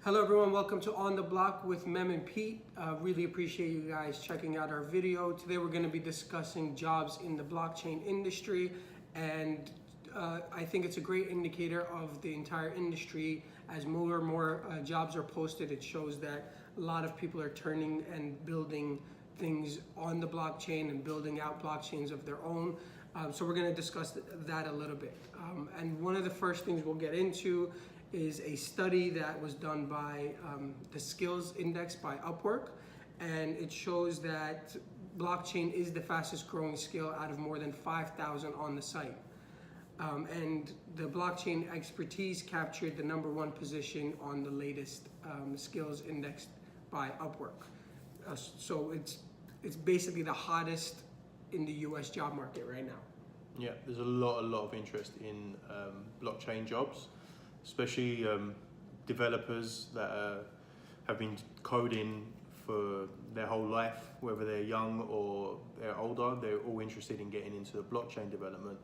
Hello everyone, welcome to On the Block with Mem and Pete. Really appreciate you guys checking out our video. Today we're going to be discussing jobs in the blockchain industry, and I think it's a great indicator of the entire industry. As more and more jobs are posted, it shows that a lot of people are turning and building things on the blockchain and building out blockchains of their own. So we're going to discuss that a little bit. And one of the first things we'll get into is a study that was done by the Skills Index by Upwork, and it shows that blockchain is the fastest growing skill out of more than 5,000 on the site. And the blockchain expertise captured the #1 position on the latest Skills Index by Upwork. So it's basically the hottest in the US job market right now. Yeah, there's a lot of interest in blockchain jobs, especially developers that have been coding for their whole life, whether they're young or they're older. They're all interested in getting into the blockchain development.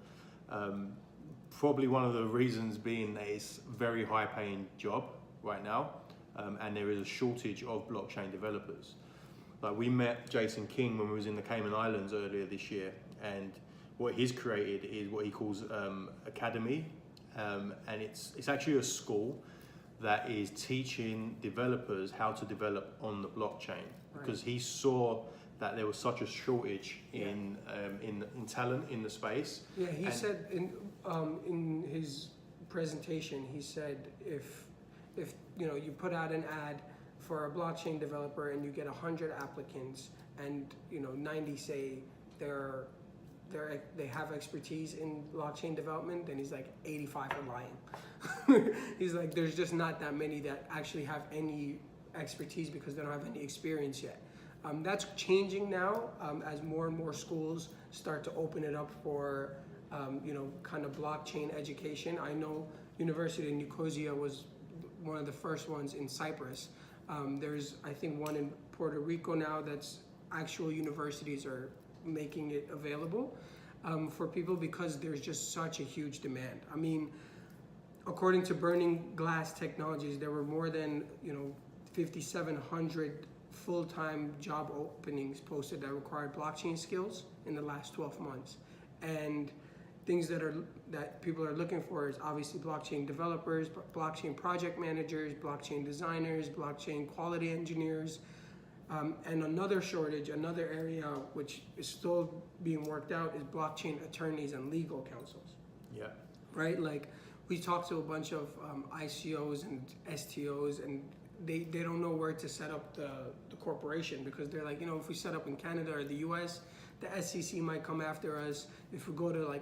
Probably one of the reasons being that it's a very high paying job right now, and there is a shortage of blockchain developers. Like, we met Jason King when we was in the Cayman Islands earlier this year, and what he's created is what he calls Academy, and it's actually a school that is teaching developers how to develop on the blockchain, because he saw that there was such a shortage in talent in the space. Yeah, he said in his presentation, he said if you put out an ad for a blockchain developer and you get 100 applicants, and 90 say they have expertise in blockchain development, then he's like 85 are lying. He's like, there's just not that many that actually have any expertise because they don't have any experience yet. That's changing now as more and more schools start to open it up for kind of blockchain education. I know University of Nicosia was one of the first ones in Cyprus. There's, I think, one in Puerto Rico now that's actual universities are making it available for people because there's just such a huge demand. I mean, according to Burning Glass Technologies, there were more than 5,700 full-time job openings posted that required blockchain skills in the last 12 months. And things that people are looking for is obviously blockchain developers, blockchain project managers, blockchain designers, blockchain quality engineers, and another shortage, another area which is still being worked out, is blockchain attorneys and legal counsels. Yeah. Right? Like, we talked to a bunch of ICOs and STOs, and they don't know where to set up the corporation, because they're like, if we set up in Canada or the US, the SEC might come after us. If we go to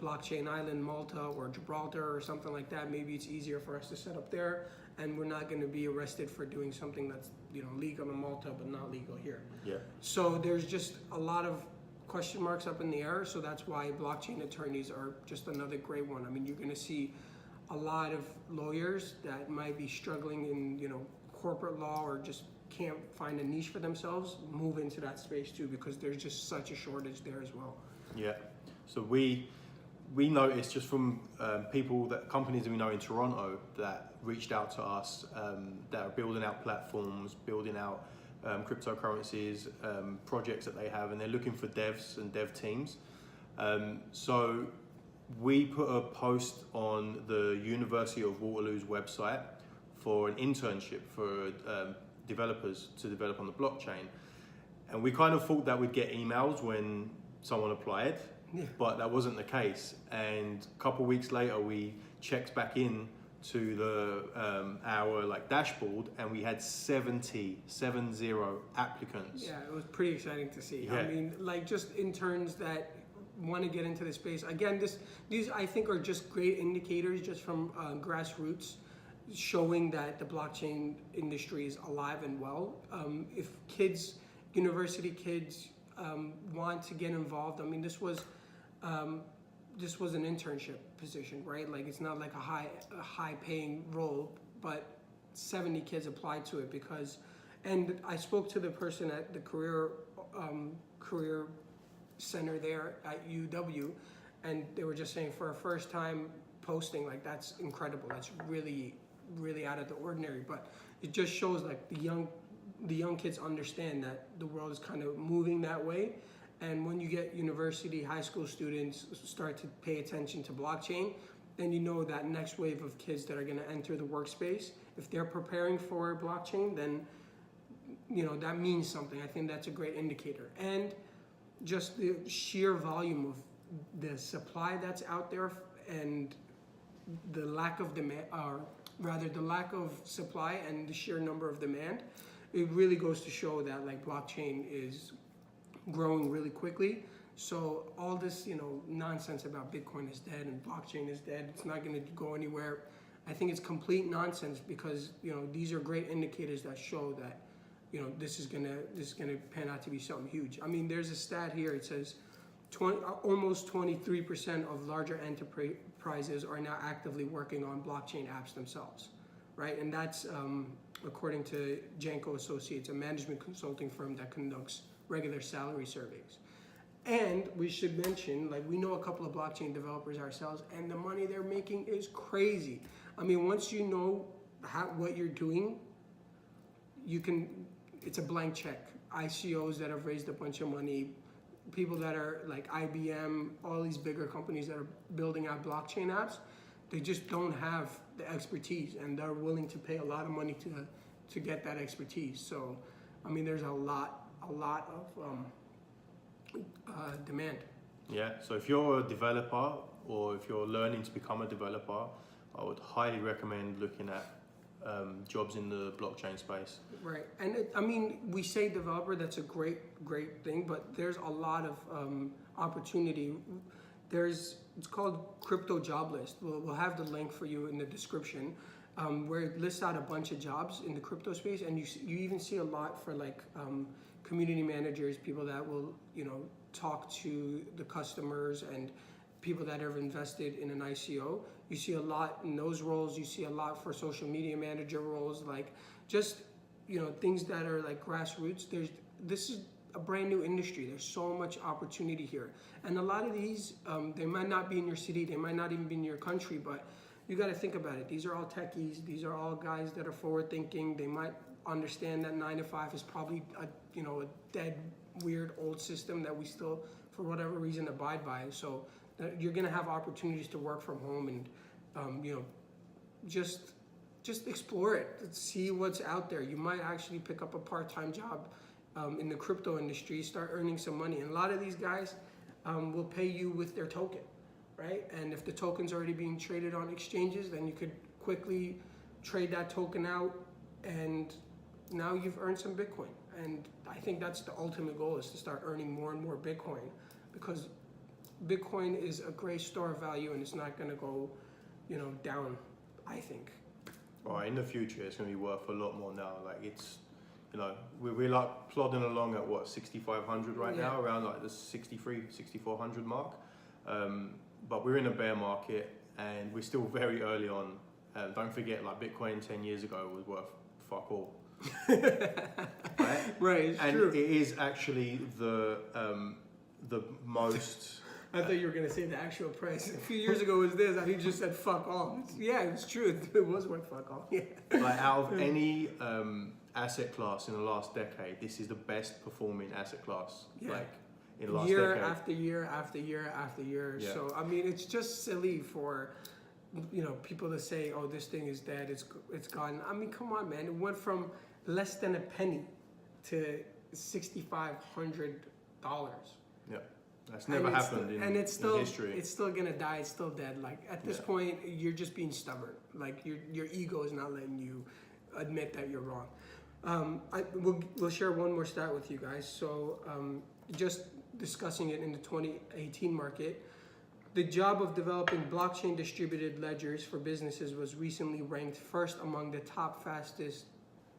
Blockchain Island, Malta or Gibraltar or something like that, maybe it's easier for us to set up there, and we're not going to be arrested for doing something that's legal in Malta but not legal here. Yeah. So there's just a lot of question marks up in the air. So that's why blockchain attorneys are just another great one. I mean, you're going to see a lot of lawyers that might be struggling in corporate law or just can't find a niche for themselves move into that space too, because there's just such a shortage there as well. Yeah. So we noticed just from companies that we know in Toronto that reached out to us, that are building out platforms, building out cryptocurrencies, projects that they have, and they're looking for devs and dev teams. So we put a post on the University of Waterloo's website for an internship for developers to develop on the blockchain. And we kind of thought that we'd get emails when someone applied, but that wasn't the case. And a couple of weeks later, we checked back in to our dashboard, and we had 70 applicants. Yeah, it was pretty exciting to see. Yeah. I mean, just interns that want to get into the space. Again, these I think are just great indicators just from grassroots, showing that the blockchain industry is alive and well. If university kids want to get involved, I mean, this was an internship position, right? Like, it's not like a high paying role, but 70 kids applied to it and I spoke to the person at the career center there at UW, and they were just saying, for a first time posting, that's incredible. That's really really out of the ordinary, but it just shows like the young kids understand that the world is kind of moving that way. And when you get university, high school students start to pay attention to blockchain, then you know that next wave of kids that are going to enter the workspace, if they're preparing for blockchain, then that means something. I think that's a great indicator. And just the sheer volume of the supply that's out there and the lack of demand, or rather the lack of supply and the sheer number of demand, it really goes to show that like blockchain is growing really quickly. So all this, nonsense about Bitcoin is dead and blockchain is dead, it's not going to go anywhere. I think it's complete nonsense because, these are great indicators that show that, this is gonna pan out to be something huge. I mean, there's a stat here. It says almost 23% of larger enterprises are now actively working on blockchain apps themselves, right? And that's according to Janko Associates, a management consulting firm that conducts regular salary surveys. And we should mention, like, we know a couple of blockchain developers ourselves, and the money they're making is crazy. I mean, once you know what you're doing, it's a blank check. ICOs that have raised a bunch of money, people that are like IBM, all these bigger companies that are building out blockchain apps, they just don't have the expertise, and they're willing to pay a lot of money to get that expertise. So, I mean, there's a lot of demand. Yeah, so if you're a developer or if you're learning to become a developer, I would highly recommend looking at jobs in the blockchain space. Right, and we say developer, that's a great thing, but there's a lot of opportunity. It's called Crypto Job List. We'll have the link for you in the description, where it lists out a bunch of jobs in the crypto space, and you even see a lot for like community managers, people that will talk to the customers, and people that have invested in an ICO. You see a lot in those roles. You see a lot for social media manager roles, like just things that are like grassroots. This is a brand new industry. There's so much opportunity here, and a lot of these they might not be in your city, they might not even be in your country, but you got to think about it. These are all techies. These are all guys that are forward thinking. They might understand that 9 to 5 is probably a dead, weird old system that we still, for whatever reason, abide by. So you're gonna have opportunities to work from home, and just explore it. See what's out there. You might actually pick up a part-time job in the crypto industry, start earning some money. And a lot of these guys will pay you with their token, right? And if the token's already being traded on exchanges, then you could quickly trade that token out, and now you've earned some Bitcoin. And I think that's the ultimate goal, is to start earning more and more Bitcoin, because Bitcoin is a great store of value, and it's not going to go, down, I think. Right, in the future, it's going to be worth a lot more now. Like, it's, we're like plodding along at what, 6,500 right now, around like the 6,400 mark. But we're in a bear market, and we're still very early on. Don't forget, like, Bitcoin 10 years ago was worth fuck all. Right, it's and true. It is actually the most. I thought you were going to say the actual price. A few years ago was this, and you just said fuck all. Yeah, it's true. It was worth fuck all. Yeah. Like, out of any asset class in the last decade, this is the best performing asset class. Yeah. Like, in the last year decade. after year after year after year. Yeah. So I mean, it's just silly for people to say, oh, this thing is dead, it's gone. I mean, come on, man. It went from less than a penny to $6,500. Yeah, that's never happened in history. It's still gonna die. It's still dead. Like, at this point, you're just being stubborn. Like, your ego is not letting you admit that you're wrong. We'll share one more stat with you guys. So just discussing it in the 2018 market, the job of developing blockchain distributed ledgers for businesses was recently ranked first among the top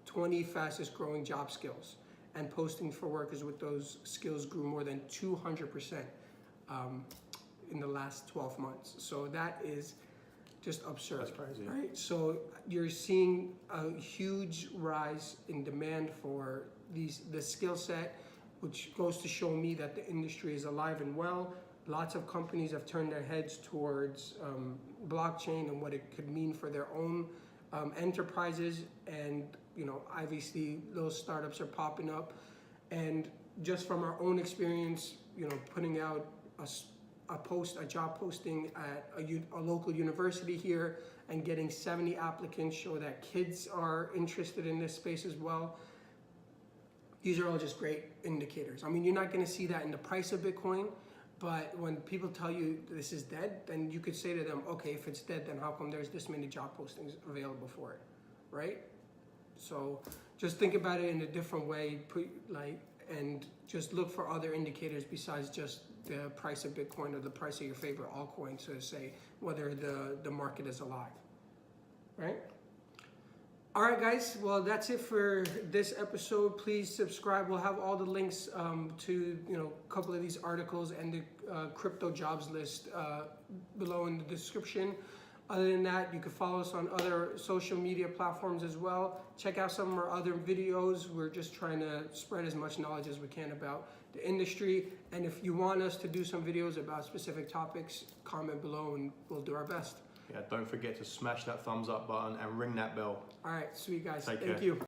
20 fastest growing job skills. And posting for workers with those skills grew more than 200% in the last 12 months. So that is just absurd. That's crazy. Right? So you're seeing a huge rise in demand for the skill set, which goes to show me that the industry is alive and well. Lots of companies have turned their heads towards blockchain and what it could mean for their own enterprises, and obviously those startups are popping up. And just from our own experience, putting out a job posting at a local university here and getting 70 applicants show that kids are interested in this space as well. These are all just great indicators. I mean, you're not going to see that in the price of Bitcoin, but when people tell you this is dead, then you could say to them, okay, if it's dead, then how come there's this many job postings available for it, right? So just think about it in a different way, and just look for other indicators besides just the price of Bitcoin or the price of your favorite altcoin to say whether the market is alive, right? All right, guys. Well, that's it for this episode. Please subscribe. We'll have all the links to a couple of these articles and the crypto jobs list below in the description. Other than that, you can follow us on other social media platforms as well. Check out some of our other videos. We're just trying to spread as much knowledge as we can about the industry. And if you want us to do some videos about specific topics, comment below and we'll do our best. Yeah, don't forget to smash that thumbs up button and ring that bell. All right, sweet guys. Take Thank care. you.